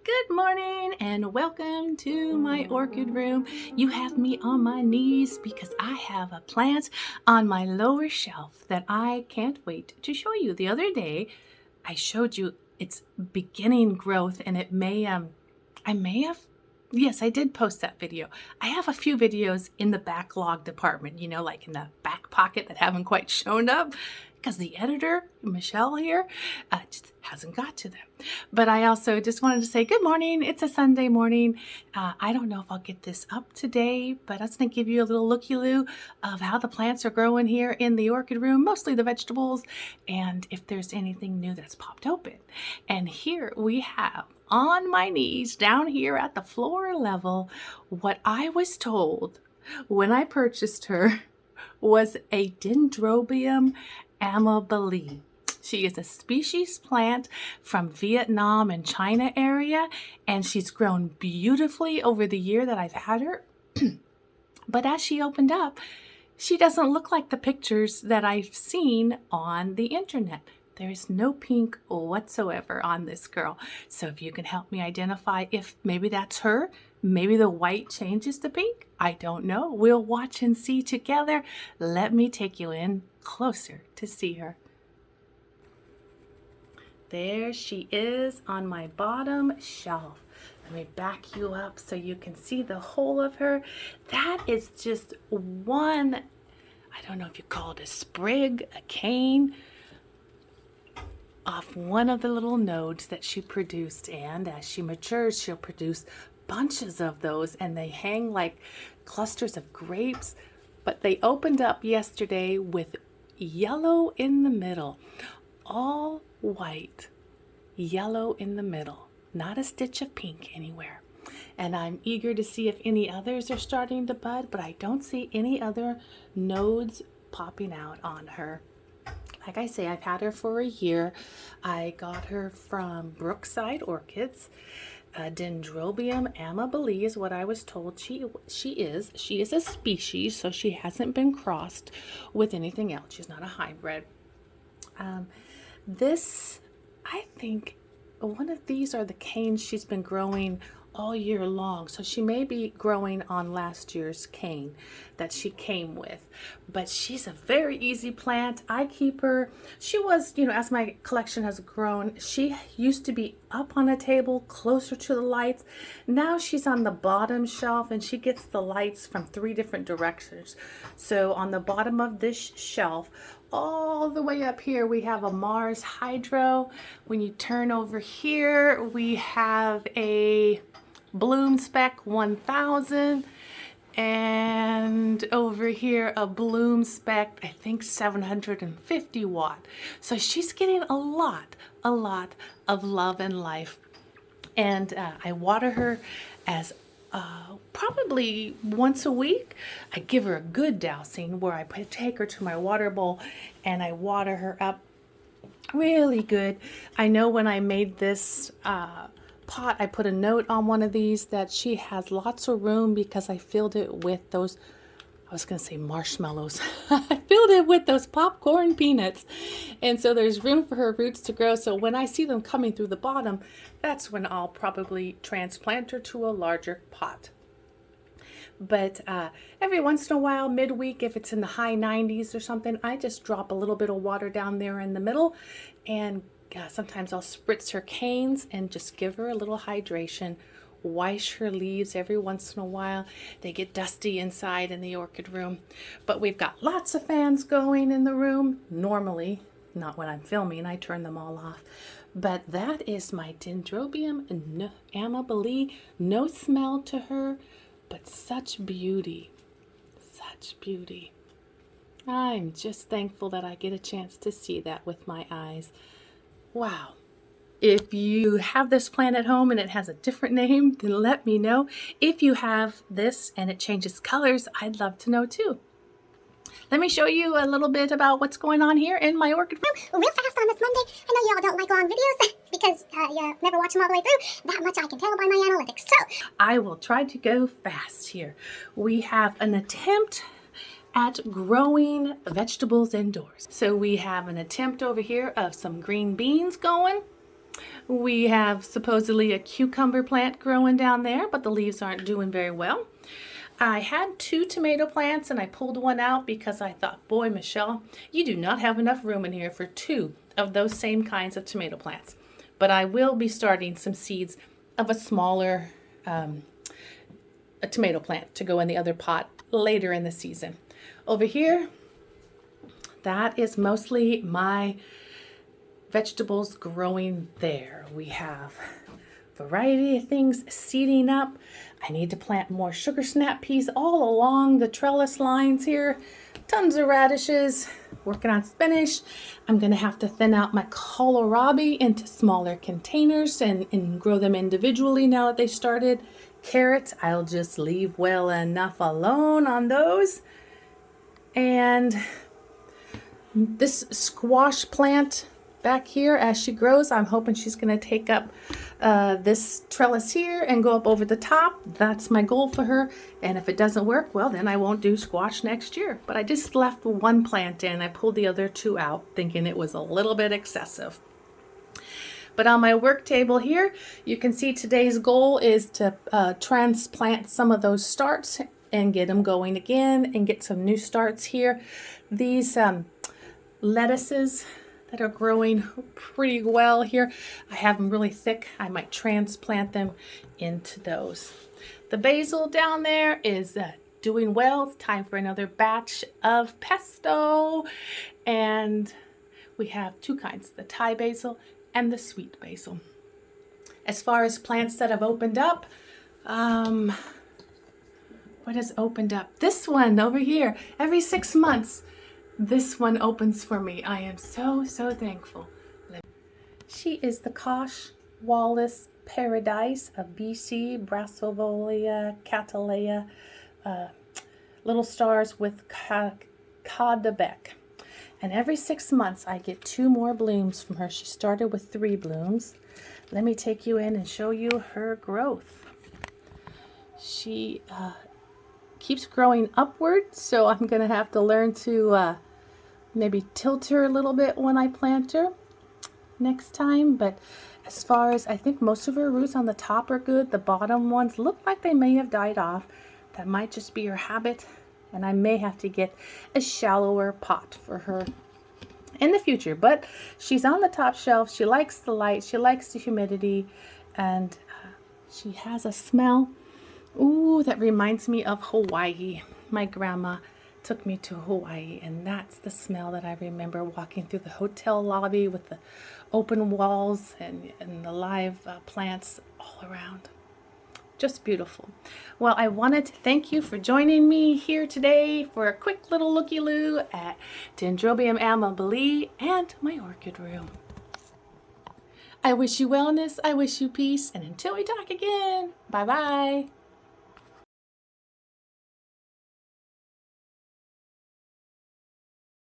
Good morning and welcome to my orchid room. You have me on my knees because I have a plant on my lower shelf that I can't wait to show you. The other day I showed you its beginning growth, and yes, I did post that video. I have a few videos in the backlog department, like in the back pocket that haven't quite shown up because the editor, Michelle here, just hasn't got to them. But I also just wanted to say good morning. It's a Sunday morning. I don't know if I'll get this up today, but I was going to give you a little looky-loo of how the plants are growing here in the orchid room, mostly the vegetables, and if there's anything new that's popped open. And here we have on my knees down here at the floor level what I was told when I purchased her was a Dendrobium amabile. She is a species plant from Vietnam and China area, and she's grown beautifully over the year that I've had her. But as she opened up, she doesn't look like the pictures that I've seen on the internet. There is no pink whatsoever on this girl. So if you can help me identify if maybe that's her, maybe the white changes to pink, I don't know. We'll watch and see together. Let me take you in closer to see her. There she is on my bottom shelf. Let me back you up so you can see the whole of her. That is just one, I don't know if you call it a sprig, a cane, off one of the little nodes that she produced. And as she matures, she'll produce bunches of those, and they hang like clusters of grapes. But they opened up yesterday with yellow in the middle, all white, yellow in the middle, not a stitch of pink anywhere. And I'm eager to see if any others are starting to bud, but I don't see any other nodes popping out on her. Like I say, I've had her for a year. I got her from Brookside Orchids. Dendrobium amabile is what I was told she is. She is a species, so she hasn't been crossed with anything else. She's not a hybrid. This, I think, one of these are the canes she's been growing all year long. So she may be growing on last year's cane that she came with. But she's a very easy plant. I keep her. She was, as my collection has grown, she used to be up on a table closer to the lights. Now she's on the bottom shelf, and she gets the lights from 3 different directions. So on the bottom of this shelf, all the way up here, we have a Marsh Hydro. When you turn over here, we have a Bloomspect 1000, and over here a Bloomspect, I think 750 watt. So she's getting a lot of love and life. And I water her as probably once a week. I give her a good dousing where I take her to my water bowl and I water her up really good. I know when I made this pot, I put a note on one of these that she has lots of room because I filled it with those, I was going to say marshmallows. I filled it with those popcorn peanuts. And so there's room for her roots to grow. So when I see them coming through the bottom, that's when I'll probably transplant her to a larger pot. But every once in a while, midweek, if it's in the high 90s or something, I just drop a little bit of water down there in the middle, and sometimes I'll spritz her canes and just give her a little hydration. Wash her leaves every once in a while. They get dusty inside in the orchid room. But we've got lots of fans going in the room. Normally, not when I'm filming, I turn them all off. But that is my Dendrobium amabile. No smell to her, but such beauty. Such beauty. I'm just thankful that I get a chance to see that with my eyes. Wow. If you have this plant at home and it has a different name, then let me know. If you have this and it changes colors, I'd love to know too. Let me show you a little bit about what's going on here in my orchid room. Real fast on this Monday. I know y'all don't like long videos because you never watch them all the way through. That much I can tell by my analytics. So I will try to go fast here. We have an attempt at growing vegetables indoors. So we have an attempt over here of some green beans going. We have supposedly a cucumber plant growing down there, but the leaves aren't doing very well. I had 2 tomato plants and I pulled one out because I thought, boy, Michelle, you do not have enough room in here for 2 of those same kinds of tomato plants. But I will be starting some seeds of a smaller a tomato plant to go in the other pot later in the season. Over here, that is mostly my vegetables growing there. We have a variety of things seeding up. I need to plant more sugar snap peas all along the trellis lines here. Tons of radishes, working on spinach. I'm gonna have to thin out my kohlrabi into smaller containers and grow them individually now that they started. Carrots, I'll just leave well enough alone on those. And this squash plant back here, as she grows, I'm hoping she's going to take up this trellis here and go up over the top. That's my goal for her. And if it doesn't work, well, then I won't do squash next year. But I just left 1 plant in. I pulled the other 2 out, thinking it was a little bit excessive. But on my work table here, you can see today's goal is to transplant some of those starts and get them going again and get some new starts here. These lettuces that are growing pretty well here, I have them really thick. I might transplant them into those. The basil down there is doing well. It's time for another batch of pesto. And we have 2 kinds, the Thai basil and the sweet basil. As far as plants that have opened up, what has opened up? This one over here, every 6 months, this one opens for me. I am so thankful. She is the Kosh Wallace Paradise of BC, Brassavolia, Catalea, little stars with Caudebec. And every 6 months I get 2 more blooms from her. She started with 3 blooms. Let me take you in and show you her growth. She keeps growing upward, so I'm going to have to learn to maybe tilt her a little bit when I plant her next time. But as far as, I think most of her roots on the top are good. The bottom ones look like they may have died off. That might just be her habit. And I may have to get a shallower pot for her in the future. But she's on the top shelf. She likes the light. She likes the humidity. And she has a smell. Ooh, that reminds me of Hawaii. My grandma took me to Hawaii. And that's the smell that I remember walking through the hotel lobby with the open walls and the live plants all around. Just beautiful. Well, I wanted to thank you for joining me here today for a quick little looky-loo at Dendrobium amabile and my orchid room. I wish you wellness, I wish you peace, and until we talk again, bye-bye.